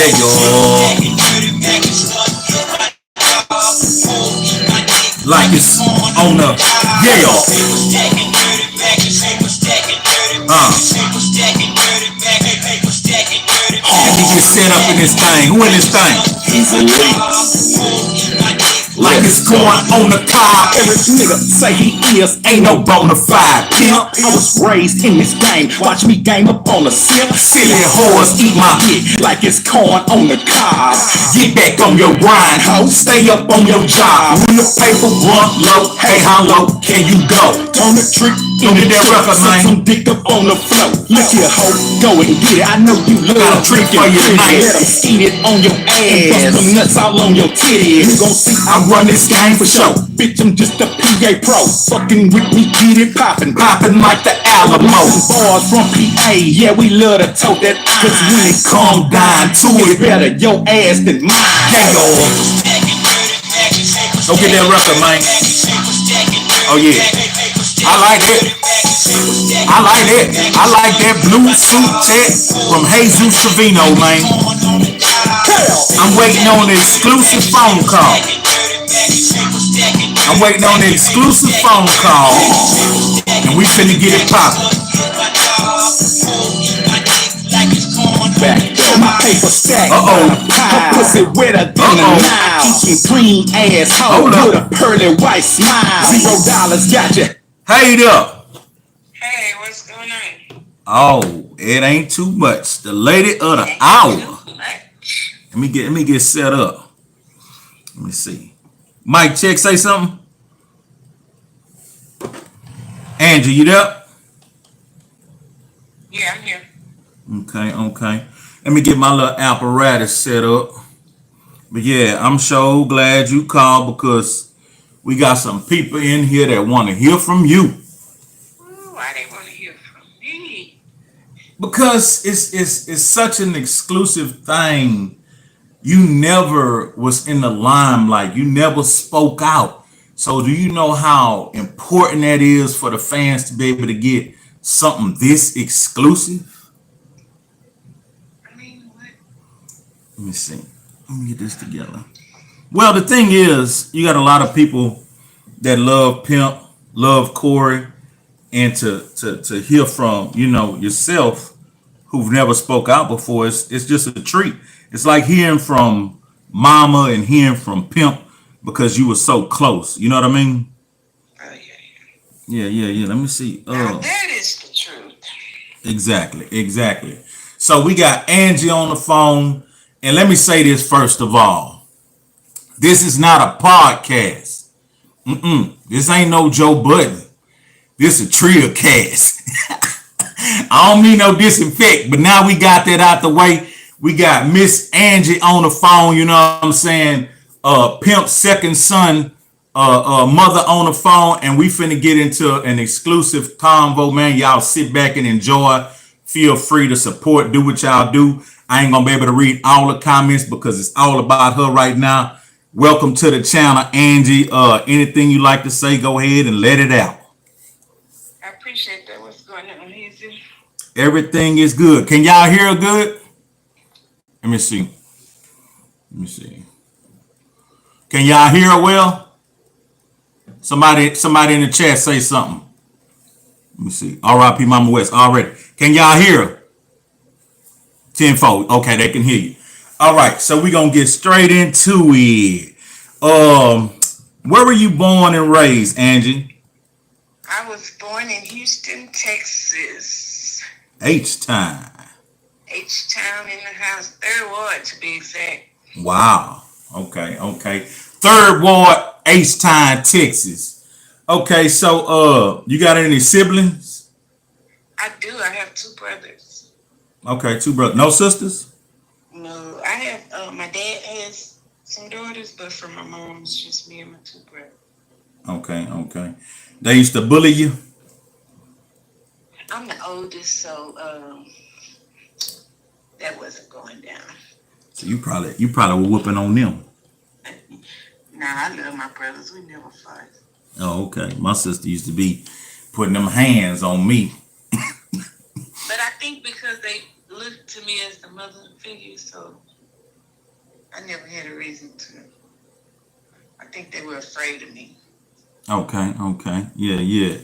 Yeah, yo. Like it's on the yeah. Let me get set up in this thing. Who in this thing? Hezeleo. Like it's going on the car. Every nigga say he is, ain't no bona fide pimp. I was raised in this game, watch me game up on the sip. Silly whores eat my dick like it's corn on the cob. Get back on your grind, ho. Stay up on your job. Real paper, blunt, low. Hey, how low can you go? On the trick, don't get that record, man. Some dick up on the floor. Look here, ho, go and get it. I know you love a trick for you tonight. Let 'em eat it on your ass. Bust some nuts all on your titties. You gon' see I run this game for show. Bitch, I'm just a PA pro. Fucking with me, get it poppin'. Poppin' like the Alamo. Bars from PA, yeah, we love to tote that. Cause when it come down to it, better your ass than mine. Yeah, yo. Go get that record, man. Oh, yeah. I like it. I like it. I like that blue suit check from Hezeleo, man. I'm waiting on the exclusive phone call. I'm waiting on the exclusive phone call, and we finna get it poppin'. My paper stack, her pussy wetter than a Nile. Eating clean asshole with a pearly white smile. $0 gotcha. Hey there. Hey, what's going on? Oh, it ain't too much. The lady of the hour. Let me get set up. Let me see. Mike, check, say something. Angie, you there? Yeah, I'm here. Okay. Let me get my little apparatus set up. But yeah, I'm so glad you called because we got some people in here that want to hear from you. Why they want to hear from me? Because it's such an exclusive thing. You never was in the limelight. You never spoke out. So do you know how important that is for the fans to be able to get something this exclusive? I mean, what? Let me see. Let me get this together. Well, the thing is, you got a lot of people that love Pimp, love Cory, and to hear from, yourself who've never spoke out before, it's just a treat. It's like hearing from Mama and hearing from Pimp because you were so close. You know what I mean? Oh, yeah. Yeah. Let me see. Now that is the truth. Exactly. So we got Angie on the phone. And let me say this first of all. This is not a podcast. This ain't no Joe Budden. This a Trillcast. I don't mean no disinfect, but now we got that out the way. We got Miss Angie on the phone, you know what I'm saying? Pimp's second son, mother on the phone, and we finna get into an exclusive convo, man. Y'all sit back and enjoy. Feel free to support, do what y'all do. I ain't gonna be able to read all the comments because it's all about her right now. Welcome to the channel, Angie. Anything you like to say, go ahead and let it out. I appreciate that. What's going on, Hazel? Everything is good. Can y'all hear her good? Let me see. Can y'all hear her well? Somebody in the chat say something. Let me see. R.I.P. Mama Wes already. Can y'all hear her? Tenfold. Okay, they can hear you. All right, so we're gonna get straight into it. Where were you born and raised, Angie? I was born in Houston, Texas. H-Town. H-Town in the house, 3rd Ward to be exact. Wow. Okay. 3rd Ward, H-Town, Texas. Okay, so you got any siblings? I do. I have 2 brothers. Okay, 2 brothers. No sisters? No, I have. My dad has some daughters, but for my mom, it's just me and my 2 brothers. Okay. They used to bully you? I'm the oldest, so that wasn't going down. So you probably were whooping on them. Nah, I love my brothers. We never fight. Oh, okay. My sister used to be putting them hands on me. But I think because they look to me as the mother figure, so I never had a reason to. I think they were afraid of me. Okay, okay. Yeah.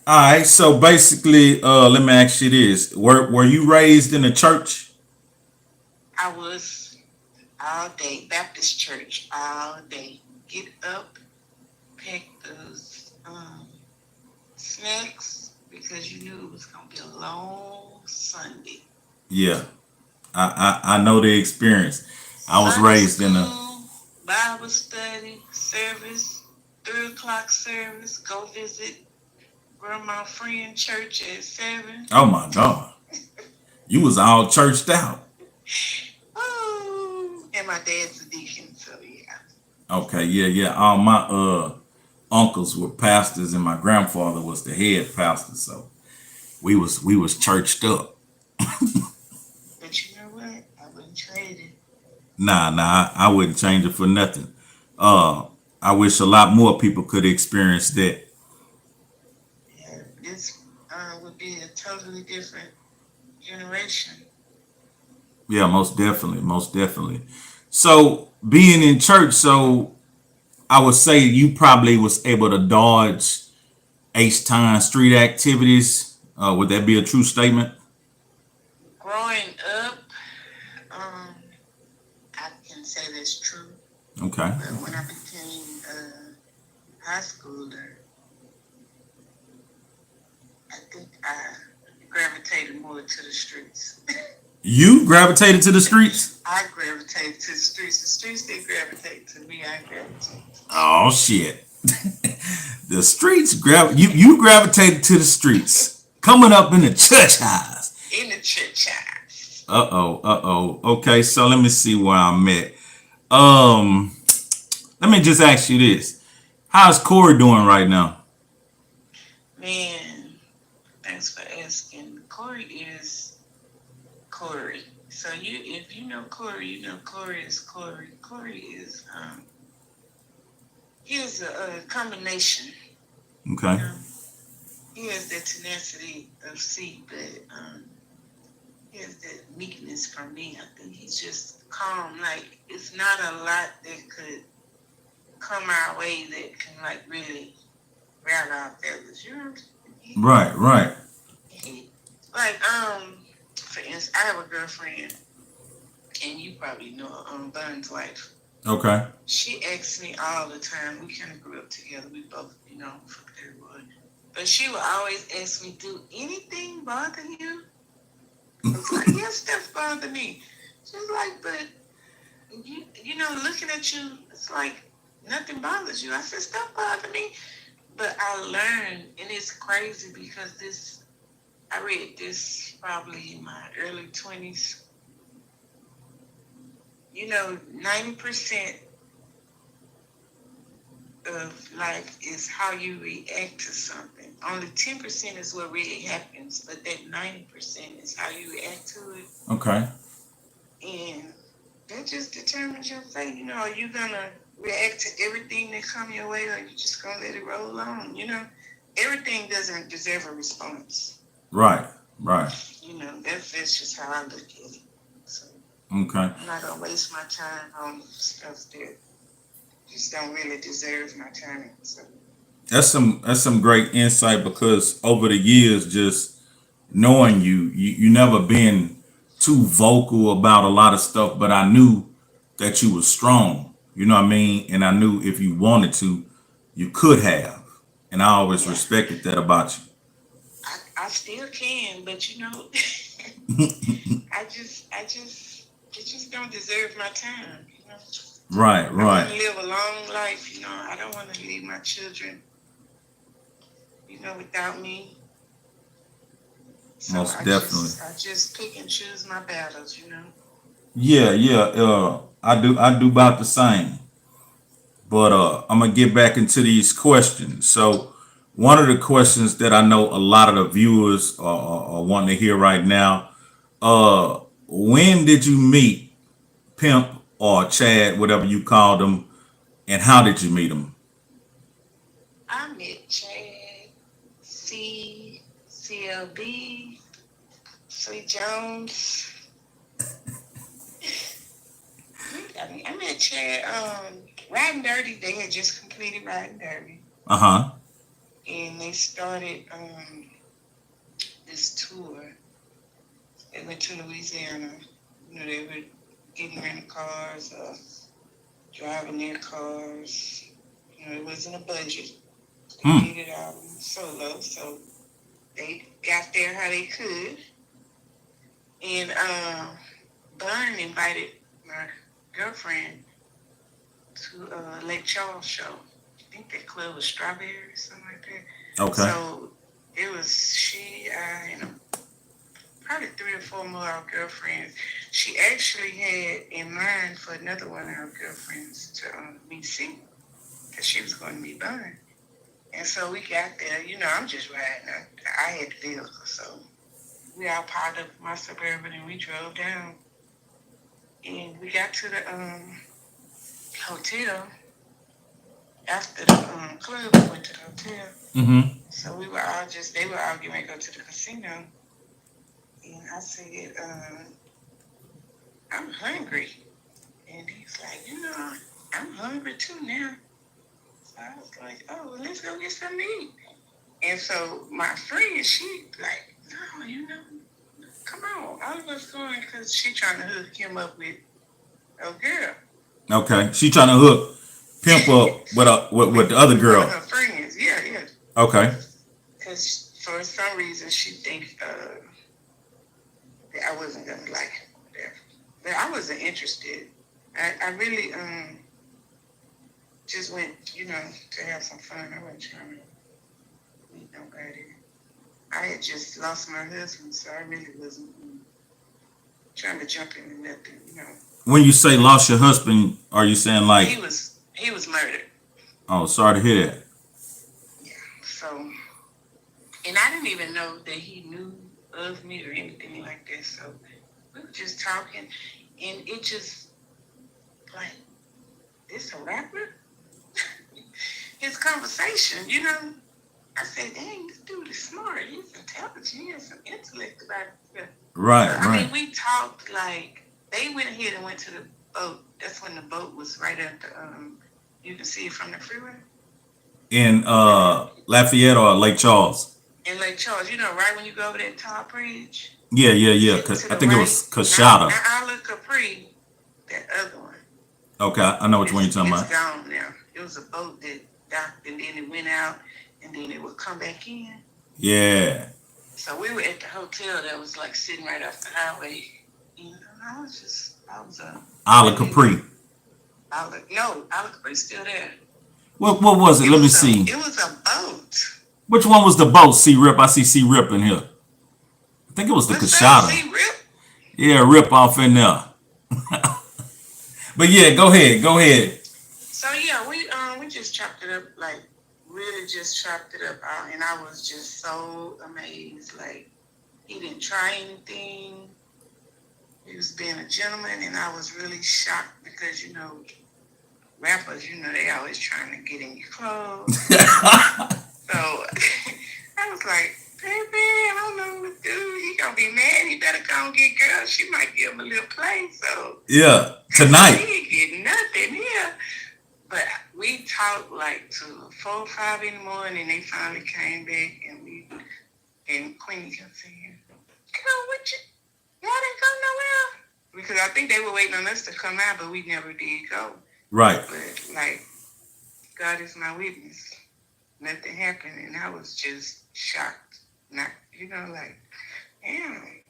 All right, so basically, let me ask you this. Were you raised in a church? I was all day, Baptist church, all day. Get up, pack those snacks because you knew it was going to be a long Sunday. Yeah, I know the experience. I was Sunday raised in a. school, Bible study, service, 3 o'clock service, go visit grandma friend church at 7. Oh my God, you was all churched out. Oh, and my dad's a deacon, so yeah. Okay, yeah. All my uncles were pastors, and my grandfather was the head pastor. So we was churched up. But you know what? I wouldn't trade it. Nah, I wouldn't change it for nothing. I wish a lot more people could experience that. Yeah, this would be a totally different generation. Yeah, most definitely, most definitely. So being in church, so I would say you probably was able to dodge H-time street activities. Would that be a true statement? Growing up, um, I can say that's true. Okay. But when I became a high schooler, I think I gravitated more to the streets. You gravitated to the streets? I gravitated to the streets. The streets didn't gravitate to me. I gravitated. Oh shit. The streets you gravitated to the streets. Coming up in the church house. In the church house. Uh-oh. Okay, so let me see where I'm at. Let me just ask you this. How's Cory doing right now? Man, thanks for asking. Cory is Cory. So if you know Cory, you know Cory is Cory. Cory is he is a combination. Okay. He has that tenacity of C, but he has that meekness from me. I think he's just calm. Like it's not a lot that could come our way that can like really rattle our feathers. You know? Right. Like for instance, I have a girlfriend, and you probably know Bun's wife. Okay. She asks me all the time. We kind of grew up together. We both, from Clearwood. But she would always ask me, "Do anything bother you?" I was like, "Yeah, stuff bother me." She's like, "But looking at you, it's like nothing bothers you." I said, "Stuff bother me," but I learned, and it's crazy because I read this probably in my early 20s. 90% of life is how you react to something. Only 10% is what really happens, but that 90% is how you react to it. Okay. And that just determines your fate. Are you gonna react to everything that come your way, or you just gonna let it roll on? Everything doesn't deserve a response. Right. That's just how I look at it. So Okay. I'm not gonna waste my time on stuff that just don't really deserve my time. So That's some great insight, because over the years, just knowing you never been too vocal about a lot of stuff, but I knew that you were strong. You know what I mean? And I knew if you wanted to, you could have. And I always respected that about you. I still can, but I just don't deserve my time. Right. I want to live a long life. I don't want to leave my children, without me. So Most definitely. I just pick and choose my battles. Yeah. I do about the same. But I'm gonna get back into these questions. So one of the questions that I know a lot of the viewers are wanting to hear right now. When did you meet Pimp or Chad, whatever you called him, and how did you meet him? I met Chad, C, CLB, Sweet Jones. I met Chad, Riding Dirty. They had just completed Riding Dirty. Uh-huh. And they started this tour. They went to Louisiana. You know, they were getting rental cars, driving their cars. You know, it wasn't a budget. They did it all solo, so they got there how they could. And Bun invited my girlfriend to Lake Charles show. I think that club was Strawberry or something like that. Okay. So it was she, I, and probably 3 or 4 more of our girlfriends. She actually had in mind for another one of our girlfriends to meet C, because she was going to meet Bun. And so we got there. You know, I'm just riding. I had the vehicle, so we all piled up in my Suburban and we drove down. And we got to the hotel. After the club, we went to the hotel. Mm-hmm. So we were all they were all getting ready to go to the casino. And I said, I'm hungry. And he's like, you know, I'm hungry too now. So I was like, oh, well, let's go get something to eat. And so my friend, she like, no, you know, come on. All of us going because she trying to hook him up with a girl. Okay. She trying to hook Pimp up with the other girl. One of her friends, yeah. Okay. Because for some reason she thinks that I wasn't going to like him. Whatever. But I wasn't interested. I really just went, you know, to have some fun. I wasn't trying to meet nobody. I had just lost my husband, so I really wasn't trying to jump into nothing, you know. When you say lost your husband, are you saying like he was murdered? Oh, sorry to hear that. Yeah. So, and I didn't even know that he knew of me or anything like that. So we were just talking, and it just like, this a rapper? His conversation, you know. I said, dang, this dude is smart. He's intelligent. He has some intellect about it. Right, so, right. I mean, we talked like, they went ahead and went to the boat. That's when the boat was right at the, you can see it from the freeway. In Lafayette or Lake Charles? In Lake Charles. You know, right when you go over that tall bridge? Yeah. I think it was Coshada. Not Isla Capri, that other one. Okay, I know which one you're talking about. It's gone now. It was a boat that docked and then it went out and then it would come back in. Yeah. So we were at the hotel that was like sitting right off the highway. You know, I was Isla Capri. Isla Capri's still there. What was it? Let me see. It was a boat. Which one was the boat? C-Rip. I see C-Rip in here. I think it was the Coshada. C-Rip? Yeah, Rip off in there. But yeah, go ahead. So yeah, we just chopped it up, like really just chopped it up, and I was just so amazed. Like, he didn't try anything. He was being a gentleman, and I was really shocked because, you know, rappers, you know, they always trying to get in your clothes. So I was like, baby, I don't know what to do. He gonna be mad. He better go and get girl. She might give him a little play. So yeah, tonight. He ain't get nothing here. But we talked like to 4 or 5 in the morning, and they finally came back, and Queenie kept saying, "Come with you. Y'all didn't go nowhere." Because I think they were waiting on us to come out, but we never did go. Right. But like, God is my witness. Nothing happened, and I was just shocked. Not, you know, like, damn.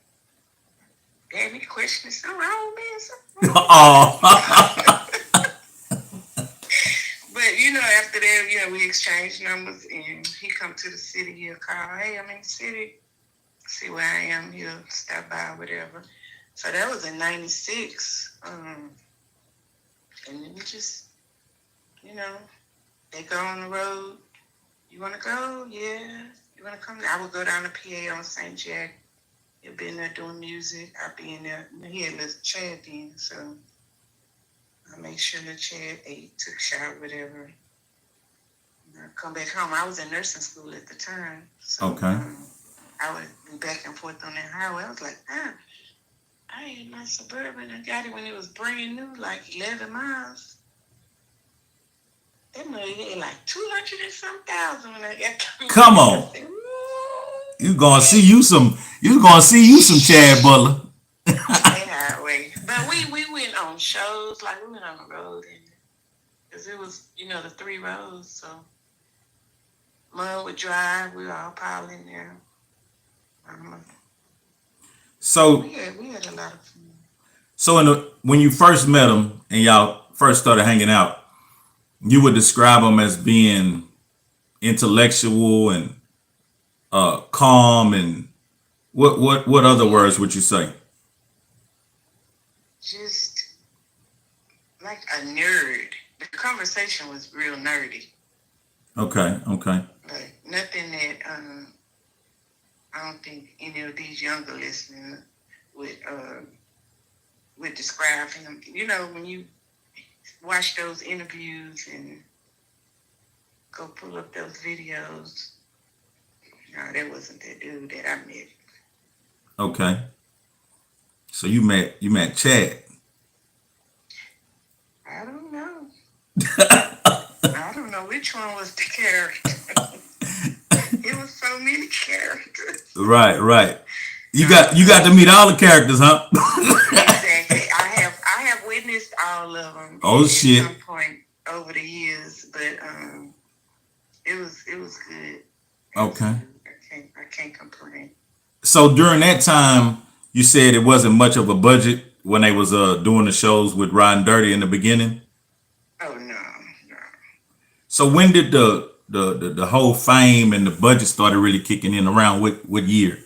Had me questioning something wrong, man. Oh. But, you know, after that, you know, we exchanged numbers, and he come to the city. He'll call, hey, I'm in the city. See where I am. He'll stop by, whatever. So that was in 96. And then we just, you know, they go on the road. You want to go? Yeah. You want to come? I would go down to PA on St. Jack. He'll be in there doing music. I'll be in there. He had little Chad then, so I make sure that Chad ate, took a shower, whatever. And I come back home. I was in nursing school at the time. So, okay. I would be back and forth on that highway. I was like, I I had my Suburban. I got it when it was brand new, like 11 miles. That money had like 200 and some thousand when I got the Come on. said, You gonna see you some Chad Butler. highway. But we went on shows, like we went on the road, and because it was, the 3 roads, so Mom would drive, we were all piled in there. So we had a lot of fun. So when you first met him and y'all first started hanging out, you would describe him as being intellectual and calm, and what other words would you say? Just like a nerd. The conversation was real nerdy. Okay. Like nothing that I don't think any of these younger listeners would describe him. When you watch those interviews and go pull up those videos, no, that wasn't that dude that I met. Okay. So you met Chad. I don't know. I don't know which one was the character. It was so many characters. Right. You got to meet all the characters, huh? Exactly. I have witnessed all of them. Oh shit. At some point over the years, but it was good. Okay. I can't complain. So during that time, you said it wasn't much of a budget when they was doing the shows with Riding Dirty in the beginning. Oh no. So when did the whole fame and the budget started really kicking in? Around what year?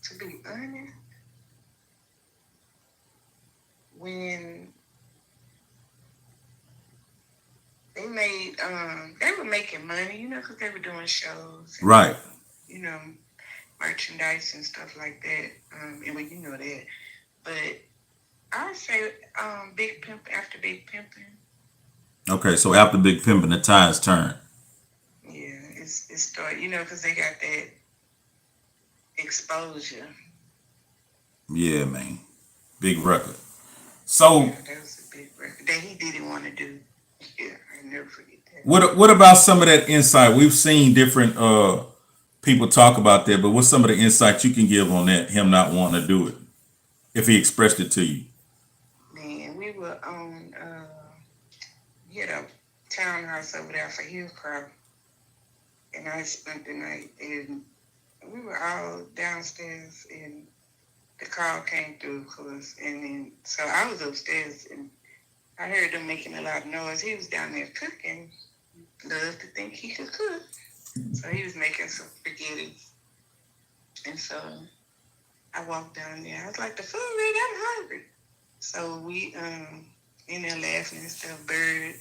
To be honest, when they were making money, because they were doing shows. And, right. Merchandise and stuff like that. And when that. But I say Big Pimp after Big Pimpin'. Okay, so after Big Pimpin', the tides turn. Yeah, it started, because they got that exposure. Yeah, man. Big record. So yeah, that was a big record that he didn't want to do. Yeah, I never forget that. What about some of that insight? We've seen different people talk about that, but what's some of the insight you can give on that, him not wanting to do it, if he expressed it to you? Man, we were on, we had a townhouse over there for Hillcrop, and I spent the night, and we were all downstairs, and the call came through, of course, and then, so I was upstairs, and I heard them making a lot of noise. He was down there cooking. Loved to think he could cook. So he was making some spaghetti. And so I walked down there. I was like, the food ready, I'm hungry. So we in there laughing and stuff. Bird,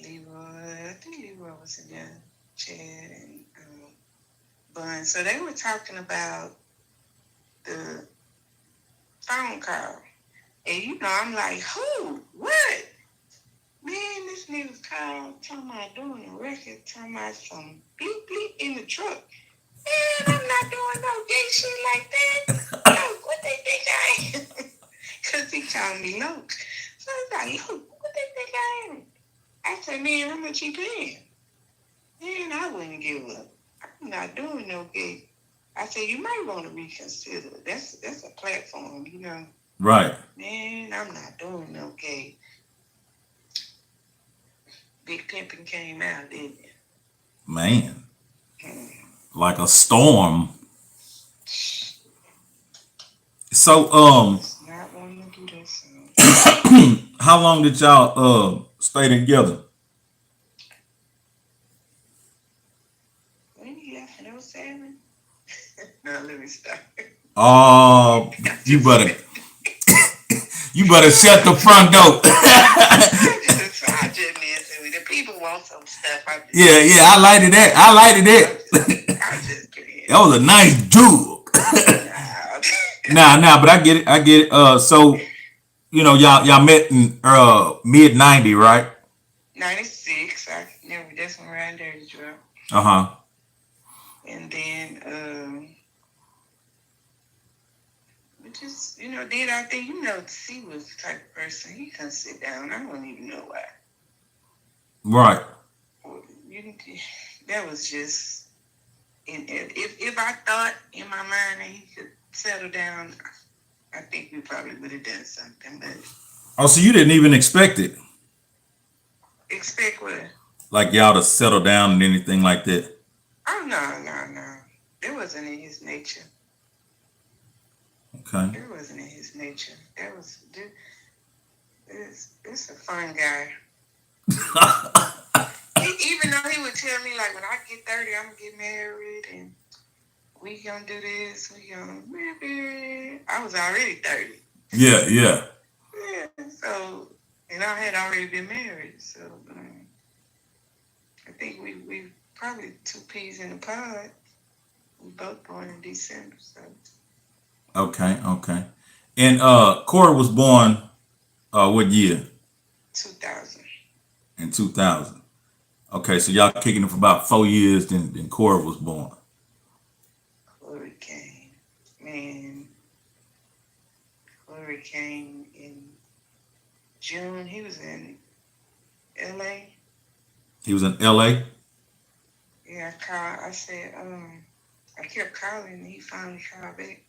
Leroy, I think Leroy was in there, Chad and Bun. So they were talking about the phone call. And I'm like, who? What? Man, this nigga's called, talking about doing a record, talking about some bleep bleep in the truck. Man, I'm not doing no gay shit like that. No, what they think I am? Because he called me Loke. So I was like, Loke, what they think I am? I said, man, how much you paying? Man, I wouldn't give up. I'm not doing no gay. I said, you might want to reconsider. That's a platform, Right. Man, I'm not doing no gay. Big Pimpin' came out, didn't it? Man. Like a storm. So, Not wanting to do that song. how long did y'all stay together? When he left in 07? No, let me stop. Oh, you better shut the front door. I just messing with the people want some stuff. Yeah, I lighted that. I'm just kidding. That was a nice joke. Nah, but I get it. So, y'all met in mid 90, right? 96. That's when Ryan Dirty dropped. Uh-huh. And then we just, did our thing. C was the type of person, he couldn't sit down. I don't even know why. Right. That was just, if I thought in my mind that he could settle down, I think we probably would have done something. But Oh, so you didn't even expect it? expect what? Like y'all to settle down and anything like that? Oh, no. It wasn't in his nature. Okay. It wasn't in his nature. That was, it's a fun guy. Even though he would tell me, like, when I get 30, I'm going to get married, and we going to do this, we going to marry. I was already 30. Yeah. Yeah, so, and I had already been married, so I think we probably 2 peas in a pod. We both born in December, so. Okay. And Cory was born what year? 2000. In 2000. Okay, so y'all kicking it for about 4 years, then Cory was born. Cory came in June. He was in LA. He was in LA? Yeah, I said, I kept calling, and he finally called back.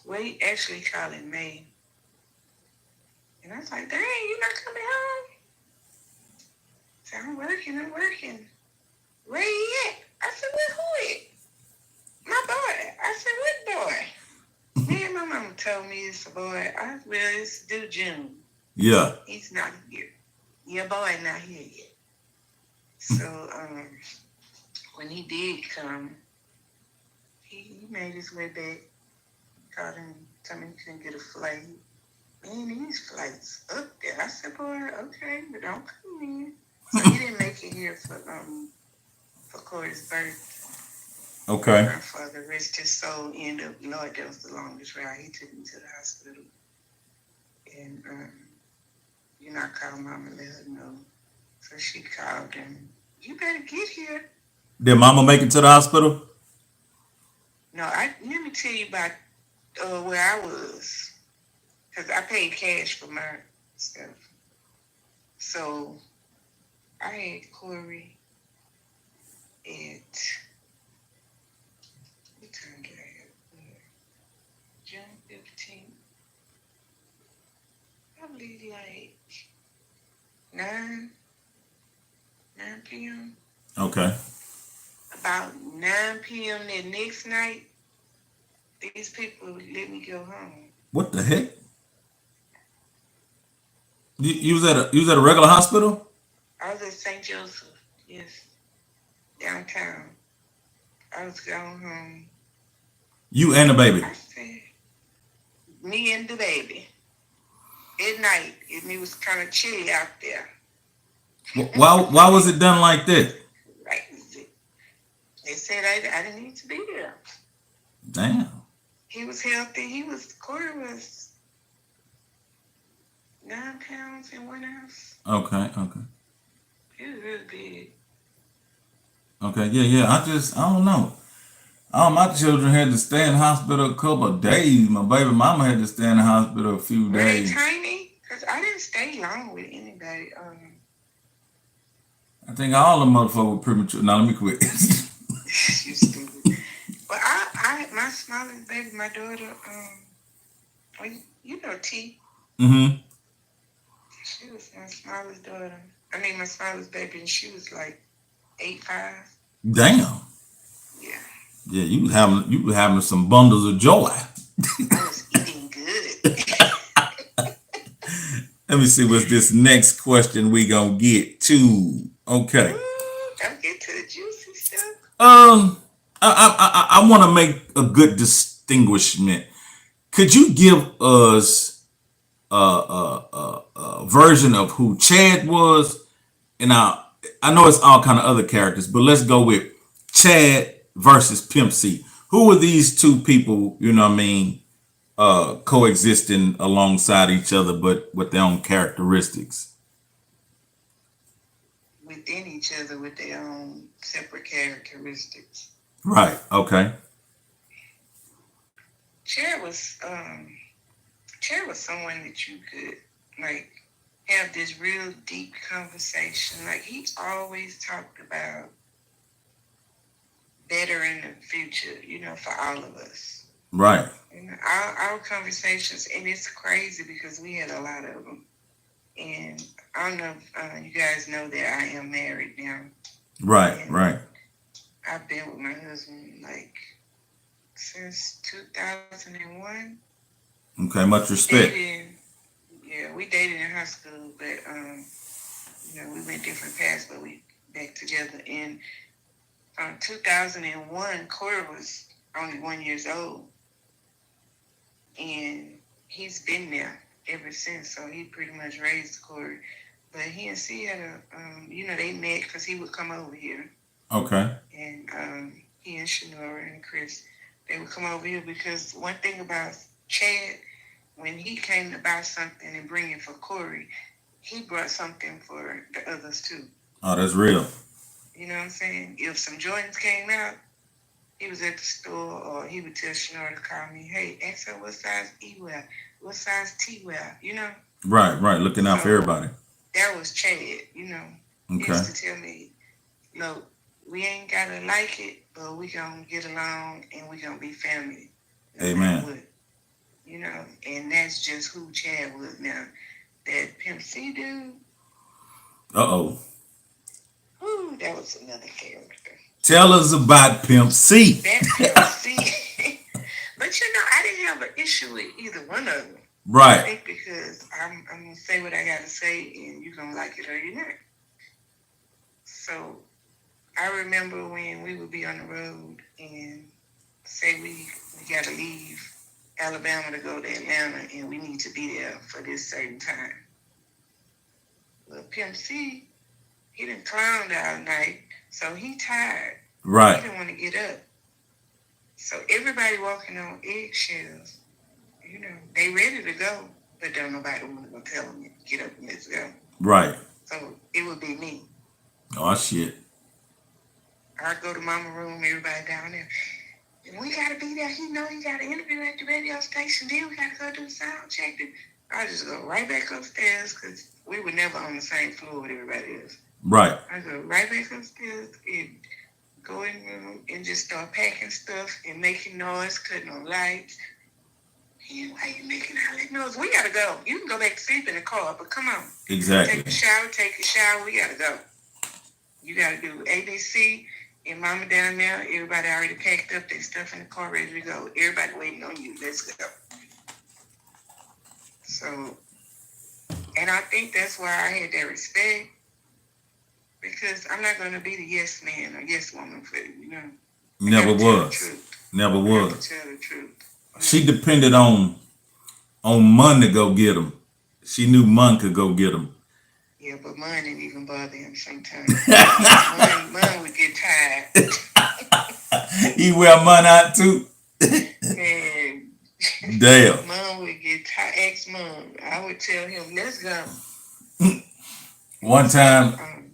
Well, he actually called in May. And I was like, dang, you not coming home? I said, I'm working. Where he at? I said, who it? My boy. I said, what boy? Me and my mama told me it's a boy. It's due June. Yeah. He's not here. Your boy not here yet. So, when he did come, he made his way back. Called him, told me he couldn't get a flight. Man, these flights up there. I said, boy, okay, but don't come in. So he didn't make it here for Cory's birth. Okay. My grandfather rest his soul. Ended up, Lord, that was the longest ride. He took me to the hospital. And, I called Mama, let her know. So she called him. You better get here. Did Mama make it to the hospital? No, let me tell you about where I was. Because I paid cash for my stuff. So I had Cory at, what time did I have? June 15th. Probably like 9 p.m. Okay. About 9 p.m. the next night, these people let me go home. What the heck? You was at a regular hospital? I was at St. Joseph, yes, downtown. I was going home. You and the baby? I said, me and the baby. At night, and it was kind of chilly out there. Why was it done like that? Right. They said I didn't need to be there. Damn. He was healthy. Cory was 9 pounds in 1 ounce. Okay. He was really big. Okay, yeah. I don't know. My children had to stay in the hospital a couple of days. My baby mama had to stay in the hospital a few Were days. they tiny? Because I didn't stay long with anybody. I think all the motherfuckers were premature. Now let me quit. You stupid. But my smallest baby, my daughter, T. Mm-hmm. She was my smallest daughter. My smallest baby, and she was like 8'5". Damn. Yeah. Yeah, you was having some bundles of joy. I was eating good. Let me see what's this next question we gonna get to. Okay. Don't get to the juicy stuff. I want to make a good distinguishment. Could you give us a version of who Chad was? And I know it's all kind of other characters, but let's go with Chad versus Pimp C. Who were these two people, coexisting alongside each other, but with their own characteristics? Within each other with their own separate characteristics. Right. Okay. Chad was Chad was someone that you could like have this real deep conversation. Like he always talked about better in the future, you know, for all of us. Right. You know, our conversations, and it's crazy because we had a lot of them. And I don't know if you guys know that I am married now. Right. And Right. I've been with my husband like since 2001. Okay. Much respect. We dated in high school, but you know, we went different paths, but we back together. And 2001, Cory was only 1 year old, and he's been there ever since. So he pretty much raised Cory. But he and C had a, you know, they met because he would come over here. Okay. And he and Shanora and Chris, they would come over here because one thing about Chad, when he came to buy something and bring it for Cory, he brought something for the others too. Oh, that's real. You know what I'm saying? If some Jordans came out, he was at the store, or he would tell Shanora to call me, hey, ask her what size E wear, what size T wear, you know? Right. Right. Looking out for everybody. That was Chad, you know. He Okay. used to tell me, look, we ain't gotta like it, but we gonna get along and we gonna be family. Amen. You know, and that's just who Chad was. Now, that Pimp C dude. Uh-oh. Ooh, that was another character. Tell us about Pimp C. That Pimp C. But you know, I didn't have an issue with either one of them. Right. I think because I'm gonna say what I gotta say, and you're gonna like it or you're not. So I remember when we would be on the road and say we gotta leave Alabama to go to Atlanta, and we need to be there for this certain time. Well, Pimp C, he done clowned all night, so he tired. Right. He didn't want to get up. So everybody walking on eggshells, you know, they ready to go, but don't nobody want to go tell them, get up and let's go. Right. So it would be me. Oh, shit. I'd go to Mama room, everybody down there. And we got to be there. He know he got an interview at the radio station. Then we got to go do the sound check. I just go right back upstairs because we were never on the same floor with everybody else. Right. I go right back upstairs and go in the room and just start packing stuff and making noise, cutting on lights. Hey, why you making all that noise? We got to go. You can go back to sleep in the car, but come on. Exactly. Take a shower. We got to go. You got to do ABC. And Mama down there, everybody already packed up their stuff in the car, ready to go. Everybody waiting on you. Let's go. So, and I think that's why I had that respect, because I'm not going to be the yes man or yes woman for you, you know. Never was. Never was. Tell the truth. She depended on Mun to go get him. She knew Mun could go get him. Yeah, but Mun didn't even bother him sometimes. Mun would get tired. He wear Mun out too. Man, damn. Mun would get tired. Ex-Mun, I would tell him, let's go. One time,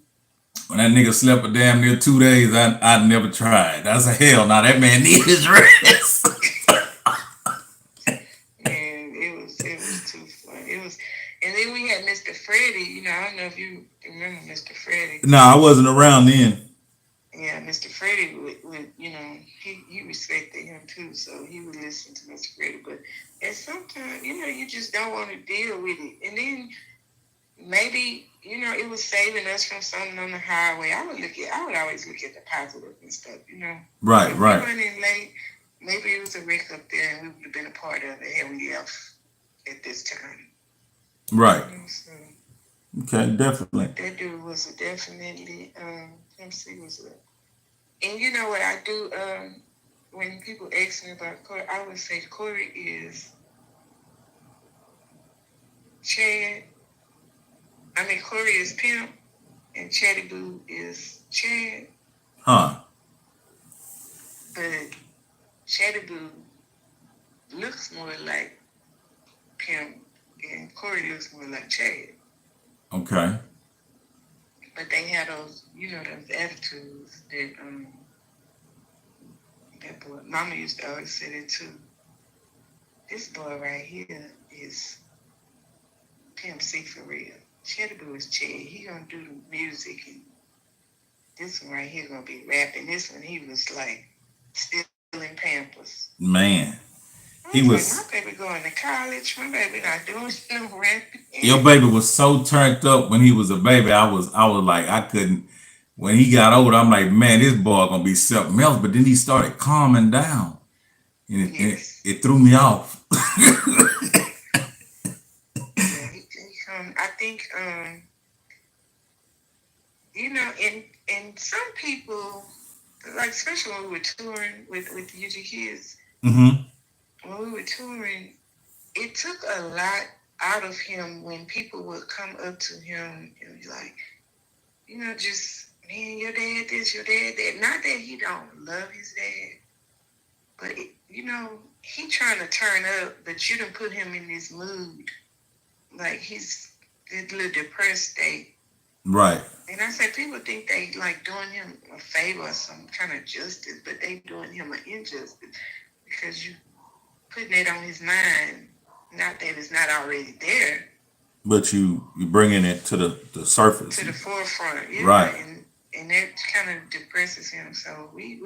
when that nigga slept for damn near 2 days, I never tried. I said, hell, now that man needs his rest. Man, it was too fun. And then we had Mr. Freddie. You know, I don't know if you remember Mr. Freddie. No, I wasn't around then. Yeah, Mr. Freddie would you know, he respected him too, so he would listen to Mr. Freddie. But at some time, you know, you just don't want to deal with it. And then maybe, you know, it was saving us from something on the highway. I would always look at the positive and stuff, you know. Right. If we went in late, maybe it was a wreck up there and we would have been a part of it had we left at this time. Right. You know, so okay, definitely. that dude was definitely, MC was a, and you know what I do, when people ask me about Cory, I would say Cory is Chad. I mean, Cory is Pimp, and Chatty Boo is Chad. Huh. But Chatty Boo looks more like Pimp, and Cory looks more like Chad. Okay. But they had those, you know, those attitudes that boy. Mama used to always say that too. This boy right here is Pimp C for real. Cheddar Boo is Chad. He gonna do the music, and this one right here gonna be rapping. This one he was like still in Pampers. Man, he like, was. my baby going to college. My baby not doing no rapping. Your baby was so turned up when he was a baby. I was like, I couldn't. When he got older, I'm like, man, this boy gonna be something else. But then he started calming down, and it threw me off. Yeah, he I think, you know, and some people, like especially when we were touring with the UG Kids, when we were touring, it took a lot out of him when people would come up to him and be like, you know, just, man, your dad this, your dad that. Not that he don't love his dad, but, you know, he trying to turn up, but you done put him in this mood. Like he's in a little depressed state. Right. And I said, people think they like doing him a favor or some kind of justice, but they doing him an injustice because you putting it on his mind. Not that it's not already there, but you bringing it to the surface, to the forefront, yeah. Right. And that kind of depresses him. So we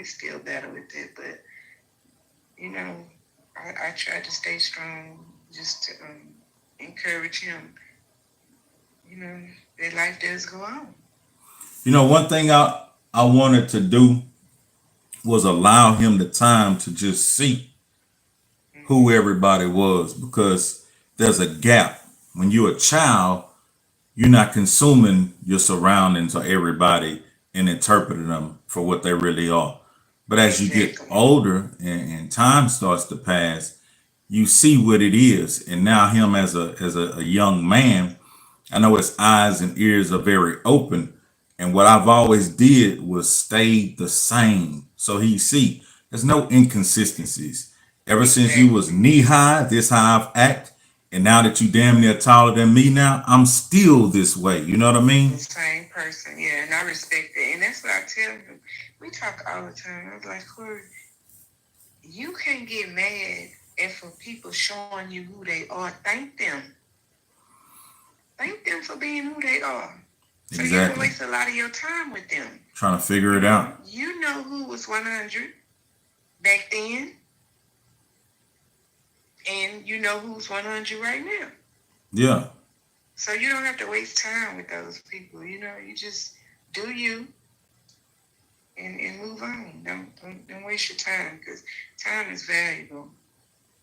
still battle with it, but you know, I try to stay strong, just to encourage him. You know, that life does go on. You know, one thing I wanted to do was allow him the time to just see who everybody was, because there's a gap. When you're a child, you're not consuming your surroundings or everybody and interpreting them for what they really are. But as you get older and time starts to pass, you see what it is. And now him as a young man, I know his eyes and ears are very open. And what I've always did was stay the same. So he see there's no inconsistencies. Ever since you was knee high, this how I've act. And now that you damn near taller than me now, I'm still this way. You know what I mean? The same person, yeah. And I respect that. And that's what I tell him. We talk all the time. I was like, Corey, you can't get mad at for people showing you who they are. Thank them. Thank them for being who they are. So you don't waste a lot of your time with them. Trying to figure it out. You know who was 100 back then. And you know who's 100 right now. Yeah. So you don't have to waste time with those people. You know, you just do you and move on. Don't waste your time, because time is valuable.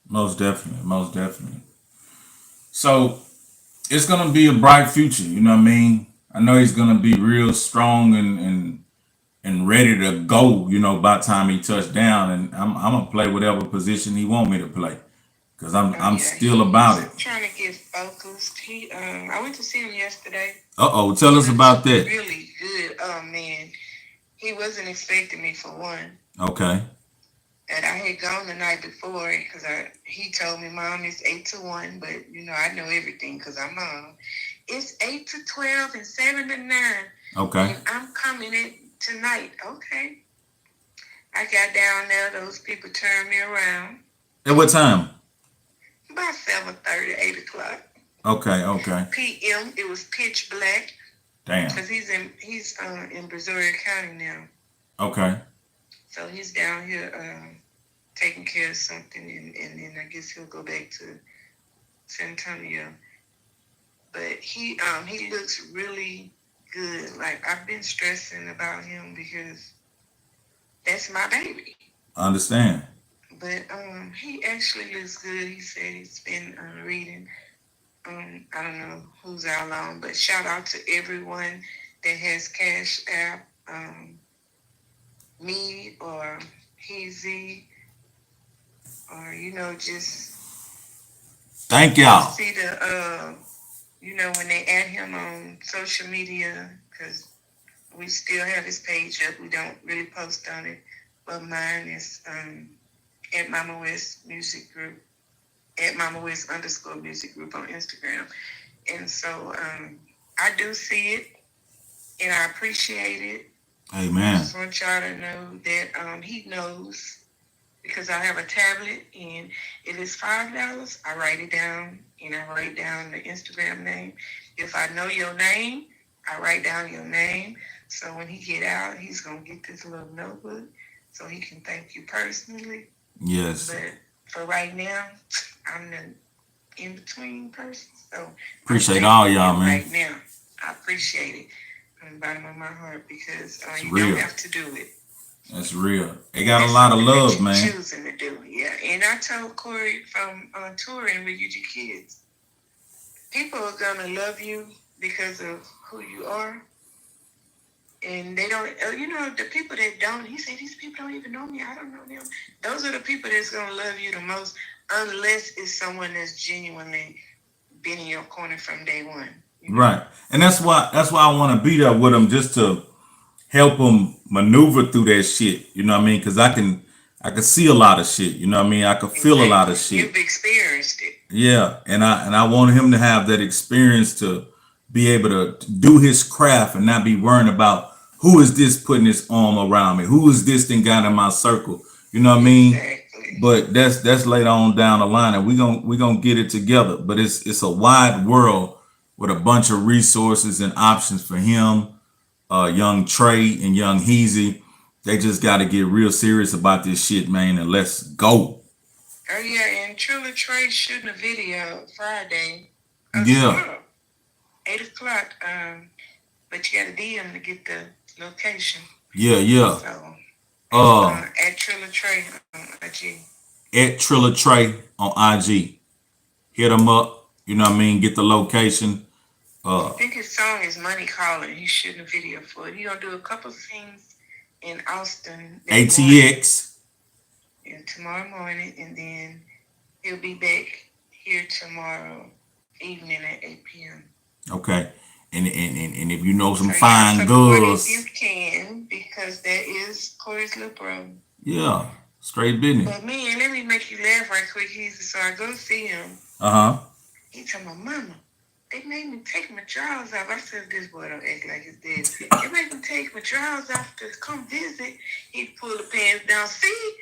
Most definitely. Most definitely. So it's gonna be a bright future, you know what I mean? I know he's gonna be real strong and ready to go, you know, by the time he touched down, and I'm gonna play whatever position he want me to play. Cause I'm still about it. Trying to get focused. I went to see him yesterday. Tell us about that. Really good. Oh man, he wasn't expecting me for one. Okay. And I had gone the night before because he told me, Mom, it's 8-1, but you know I know everything because I'm Mom. It's 8-12 and 7-9. Okay. And I'm coming in tonight. Okay. I got down there. Those people turned me around. At what time? About 7:30, 8 o'clock. Okay. PM. It was pitch black. Damn. Because he's in Brazoria County now. Okay. So he's down here taking care of something, and then I guess he'll go back to San Antonio. But he looks really good. Like, I've been stressing about him because that's my baby. I understand. But he actually looks good. He said he's been reading. I don't know who's out long, but shout out to everyone that has Cash App, me or Hezeleo, or you know, just thank y'all. See the you know, when they add him on social media, because we still have his page up. We don't really post on it, but mine is at Mama Wes Music Group, at Mama Wes _music group on Instagram. And so I do see it, and I appreciate it. I Amen. just want y'all to know that he knows because I have a tablet and if it's $5, I write it down and I write down the Instagram name. If I know your name, I write down your name. So when he get out, he's gonna get this little notebook so he can thank you personally. Yes. But for right now, I'm the in between person. So Appreciate all you y'all, man. right now. I appreciate it from the bottom of my heart because It's you real. don't have to do it. That's real. They got a It's lot of something that love, you're man. choosing to do, yeah. And I told Cory from touring with UGKREC, people are gonna love you because of who you are, and they don't. The people that don't. He said these people don't even know me. I don't know them. Those are the people that's gonna love you the most, unless it's someone that's genuinely been in your corner from day one. Right. And that's why I want to be there with them just to help them maneuver through that shit. You know what I mean? Because I can see a lot of shit. You know what I mean? I can feel a lot of Exactly. shit. You've experienced it. Yeah, and I want him to have that experience to be able to do his craft and not be worrying about who is this putting his arm around me, who is this thing got in my circle. You know what I mean? Exactly. But that's later on down the line, and we gonna get it together. But it's a wide world with a bunch of resources and options for him, young Trey and young Heezy. They just got to get real serious about this shit, man, and let's go. Oh yeah, and Trill Trey shooting a video Friday. Yeah, Tomorrow, 8 o'clock. But you got to DM to get the location. yeah. So Uh, at Trill Trey on IG. at Triller Trey on IG. Hit him up. You know what I mean? Get the location. I think his song is Money Calling. He's shooting a video for it. He gonna do a couple scenes in Austin that morning, ATX. tomorrow morning, and then he'll be back here tomorrow evening at 8 p.m. Okay. And if you know some So y'all fine support if you girls, can, because that is Cory's little bro. yeah, straight business. But man, let me make you laugh right quick, Heezy. So I go see him. Uh-huh. He told my mama, they made me take my drawers off. I said, this boy don't act like his dad. They made me take my drawers off to come visit. He pulled the pants down. See?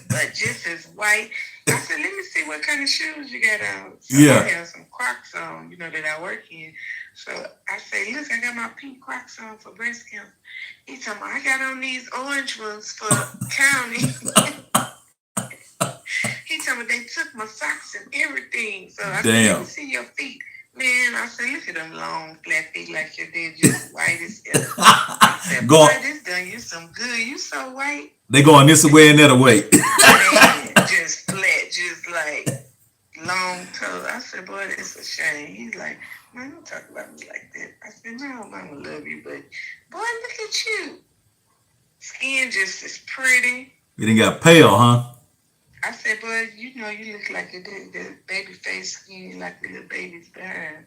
But just as white. I said, let me see what kind of shoes you got on. So Yeah. I have some Crocs on, that I work in. So I say, look, I got my pink Crocs on for breast cancer. He told me, I got on these orange ones for county. He told me they took my socks and everything. So I said, let me see your feet. Man, I said, look at them long, flat feet like your dad, just white as hell. I said, boy, this done you some good. You so white. They going this way and that way. Man, just flat, just like long toes. I said, boy, that's a shame. He's like, man, don't talk about me like that. I said, no, mama love you, but boy, look at you. Skin just as pretty. You didn't got pale, huh? I said, boy, you look like the baby face skin, like the little baby's behind.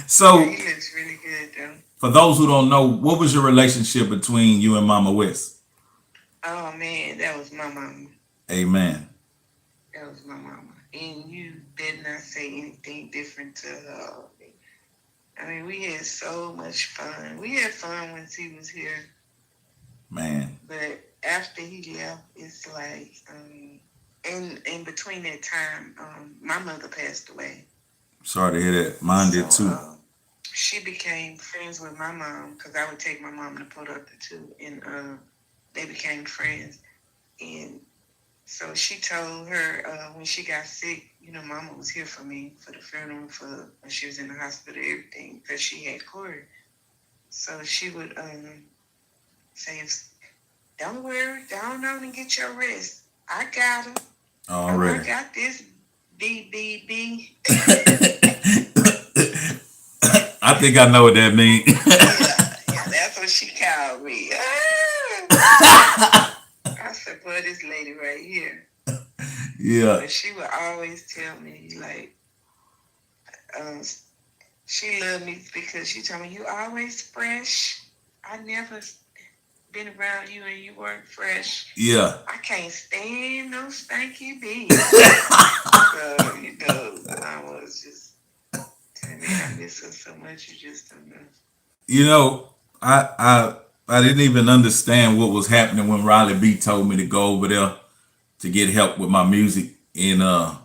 So yeah, he looks really good, though. For those who don't know, what was your relationship between you and Mama Wes? Oh, man, that was my mama. Amen. That was my mama. And you did not say anything different to her. I mean, we had so much fun. We had fun when he was here. Man. But after he left, it's like, in between that time, my mother passed away. Sorry to hear that. Mine did too. She became friends with my mom because I would take my mom to Port Arthur too, and they became friends. And so she told her when she got sick, Mama was here for me for the funeral, for when she was in the hospital, everything, because she had Cory. So she would say, "Don't worry, down on and get your rest. I got her. All right. I got this, BBB." I think I know what that means. yeah, that's what she called me. I said, boy, this lady right here. Yeah. But she would always tell me, like, she loved me because she told me, you always fresh. I never been around you and you weren't fresh. Yeah. I can't stand no stanky bees. So, I was just, I miss her so much, you just don't know. I didn't even understand what was happening when Riley B told me to go over there to get help with my music, and I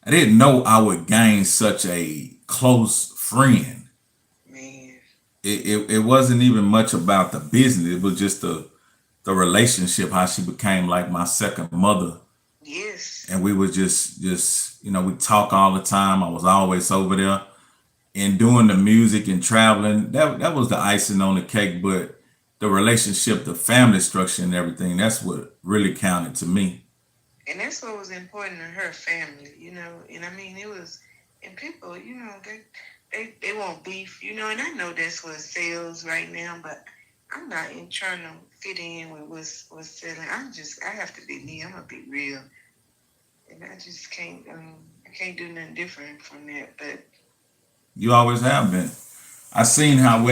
didn't know I would gain such a close friend. Man. It wasn't even much about the business. It was just the relationship, how she became like my second mother. Yes. And we would just we talk all the time. I was always over there and doing the music and traveling. That was the icing on the cake, but the relationship, the family structure and everything, that's what really counted to me. And that's what was important to her family, and I mean it was, and people, they want beef, and I know that's what sells right now, but I'm not trying to fit in with what's selling. I have to be me. I'm gonna be real, and I just can't. I can't do nothing different from that. But You always have been. I seen how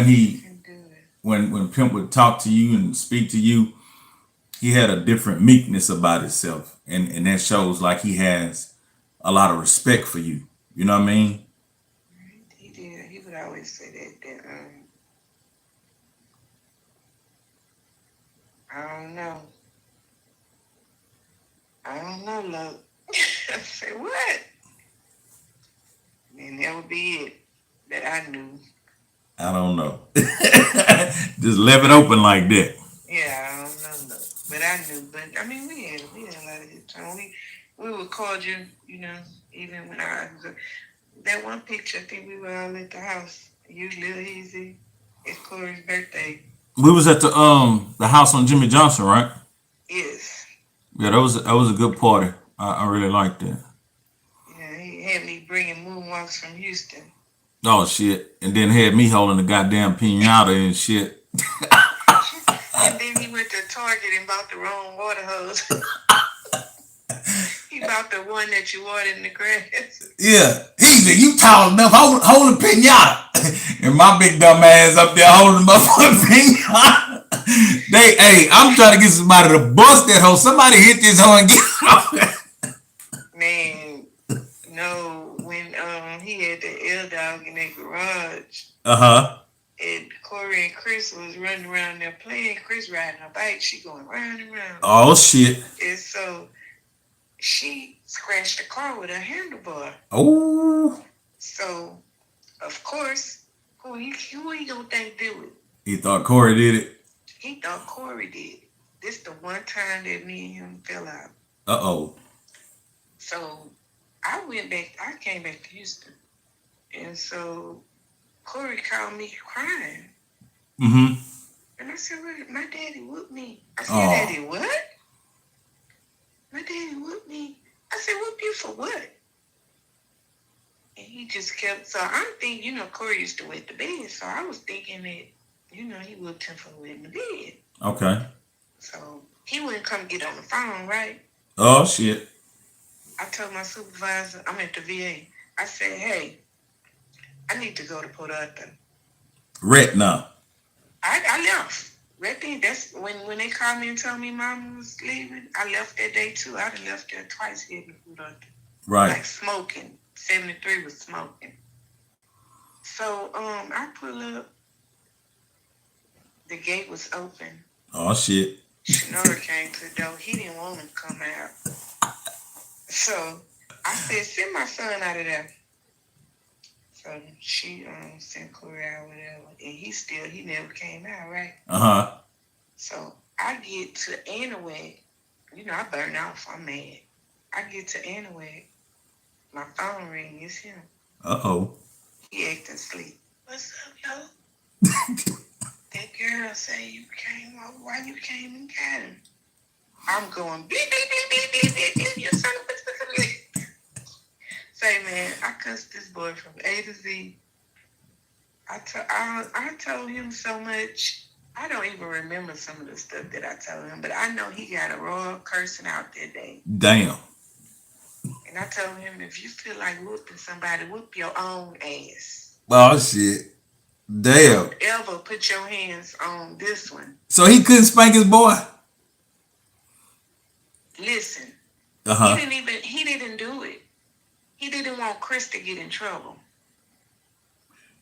when Pimp would talk to you and speak to you, he had a different meekness about himself, and that shows like he has a lot of respect for you. You know what I mean? he did. He would always say that I don't know, look. I said, what? And that would be it that I knew. I don't know. Just left it open like that. Yeah, I don't know, look. But I knew. But I mean, we had a lot of good time. We would call you, even when that one picture. I think we were all at the house. You, Lil Easy. It's Corey's birthday. We was at the house on Jimmy Johnson, right? Yes. Yeah, that was a good party. I really liked that. Yeah, he had me bringing moonwalks from Houston. Oh shit! And then had me holding the goddamn pinata and shit. And then he went to Target and bought the wrong water hose. He bought the one that you water in the grass. Yeah, easy. You tall enough. Hold the pinata, and my big dumb ass up there holding the motherfucking pinata. I'm trying to get somebody to bust that hoe. Somebody hit this hoe and get off. Man, no, when he had the L dog in that garage. And Corey and Chris was running around there playing. Chris riding her bike. She going round and round. Oh shit! And so she scratched the car with her handlebar. Oh. So of course, who you gonna think do it? He thought Corey did it. He thought Corey did. This the one time that me and him fell out. Uh-oh. So I came back to Houston. And so Corey called me crying. Mm-hmm. And I said, well, my daddy whooped me. I said, Daddy, what? My daddy whooped me. I said, whoop you for what? And he just kept, so I'm thinking, Corey used to wet the bed. So I was thinking that, he whooped him for wetting the bed. Okay. So he wouldn't come get on the phone, right? Oh, shit. I told my supervisor, I'm at the VA. I said, hey, I need to go to Port Arthur. Right now. I left. Right then, that's when they called me and told me Mama was leaving. I left that day too. I done left there twice here in Port Arthur. Right. Like smoking. 73 was smoking. So I pull up. The gate was open. Oh shit. Schnorr came to the door. He didn't want him to come out. So I said, send my son out of there. So she sent Corey out with her, and he never came out, right? Uh-huh. So I get to Anahuac. I burn off. I'm mad. I get to Anahuac. My phone ring. It's him. Uh-oh. He acting asleep. What's up, yo? That girl say you came over. Why you came and got him? I'm going, beep, beep, beep, beep, beep, beep, beep. You son of a bitch. Say, man, I cussed this boy from A to Z. I told him so much. I don't even remember some of the stuff that I told him, but I know he got a raw cursing out that day. Damn. And I told him, if you feel like whooping somebody, whoop your own ass. Oh, shit. Damn. Don't ever put your hands on this one. So he couldn't spank his boy? Listen. Uh-huh. He didn't do it. He didn't want Chris to get in trouble.